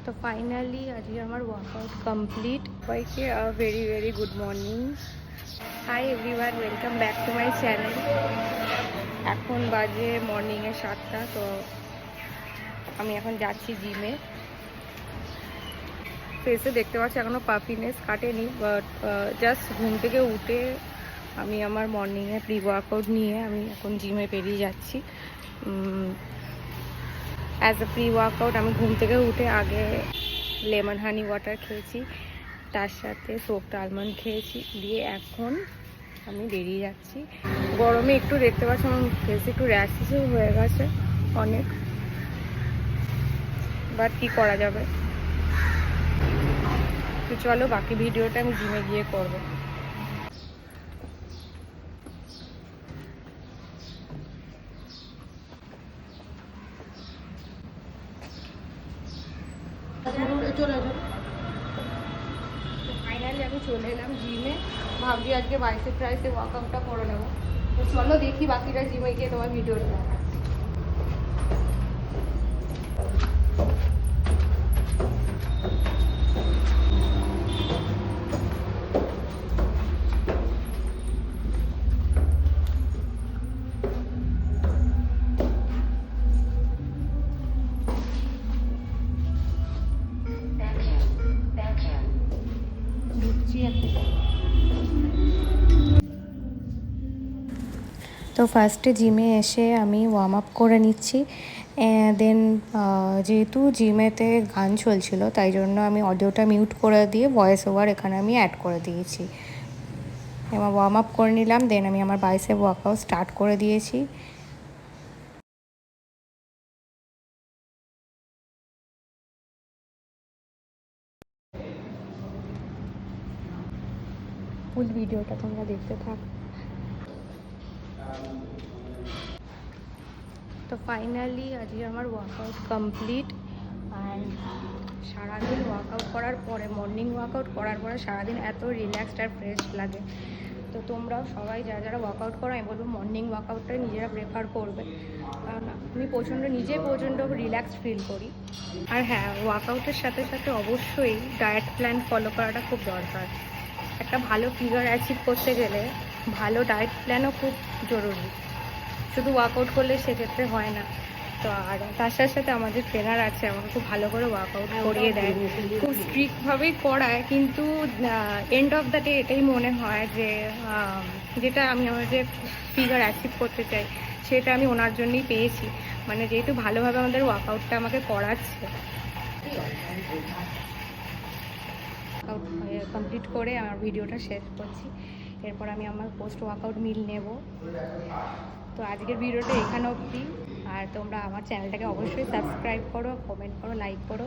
তো ফাইনালি আজকে আমার ওয়ার্কআউট কমপ্লিট। সবাইকে very very good morning. Hi everyone, welcome back to my channel. এখন বাজে মর্নিংয়ে 7টা। তো আমি এখন যাচ্ছি জিমে। ফেসে দেখতে পাচ্ছি এখনও পাফিনেস কাটেনি, বাট জাস্ট ঘুম থেকে উঠে আমি আমার মর্নিংয়ে প্রি ওয়ার্কআউট নিয়ে আমি এখন জিমে বেরিয়ে যাচ্ছি। অ্যাজ এ প্রি ওয়ার্কআউট আমি ঘুম থেকে উঠে আগে লেমন হানি ওয়াটার খেয়েছি, তার সাথে সোপড আলমন্ড খেয়েছি, দিয়ে এখন আমি বেরিয়ে যাচ্ছি। গরমে একটু দেখতে পাচ্ছি আমার ফেসে একটু র্যাশেসও হয়ে গেছে অনেক, বাট কী করা যাবে। তো চলো বাকি ভিডিওটা আমি জিমে গিয়ে করবো। ফাইনালি আমি চলে এলাম জিমে। ভাবছি আজকে বাইসেপ ট্রাইসেপ ওয়ার্কআউটটা করে নেবো। তো চলো দেখি বাকিটা জিমে গিয়ে তোমার ভিডিওটা দেখা। তো ফার্স্টে জিমে এসে আমি ওয়ার্ম আপ করে নিচ্ছি। দেন যেহেতু জিমেতে গান চলছিল তাই জন্য আমি অডিওটা মিউট করে দিয়ে ভয়েস ওভার এখানে আমি অ্যাড করে দিয়েছি। এবার ওয়ার্ম আপ করে নিলাম, দেন আমি আমার বাইসেপ ওয়ার্কআউট স্টার্ট করে দিয়েছি। ফুল ভিডিওটা তোমরা দেখতে থাকো। তো ফাইনালি আজকে আমার ওয়ার্কআউট কমপ্লিট। অ্যান্ড সারাদিন ওয়ার্কআউট করার পরে, মর্নিং ওয়ার্কআউট করার পরে সারাদিন এত রিল্যাক্সড আর ফ্রেশ লাগে। তো তোমরাও সবাই যারা যারা ওয়ার্কআউট করো আমি বলবো মর্নিং ওয়ার্কআউটটাই নিজেরা প্রেফার করবে, কারণ আমি প্রচণ্ড রিল্যাক্সড ফিল করি। আর হ্যাঁ, ওয়ার্কআউটের সাথে সাথে অবশ্যই ডায়েট প্ল্যান ফলো করাটা খুব দরকার। একটা ভালো ফিগার অ্যাচিভ করতে গেলে ভালো ডায়েট প্ল্যানও খুব জরুরি। শুধু ওয়ার্কআউট করলে সেক্ষেত্রে হয় না। তো আর তার সাথে সাথে আমাদের ট্রেনার আছে, আমাকে খুব ভালো করে ওয়ার্কআউট করিয়ে দেয়, খুব স্ট্রিক্টভাবেই করায়। কিন্তু এন্ড অফ দ্য ডে এটাই মনে হয় যে যেটা আমি আমার যে ফিগার অ্যাচিভ করতে চাই সেটা আমি ওনার জন্যই পেয়েছি। মানে যেহেতু ভালোভাবে আমাদের ওয়ার্কআউটটা আমাকে করাচ্ছে। ওয়ার্কআউট কমপ্লিট করে আমার ভিডিওটা শেষ করছি। এরপর আমি আমার পোস্ট ওয়ার্কআউট মিল নেব। তো আজকের ভিডিওটা এখানে অবধি। আর তোমরা আমার চ্যানেলটাকে অবশ্যই সাবস্ক্রাইব করো, কমেন্ট করো, লাইক করো।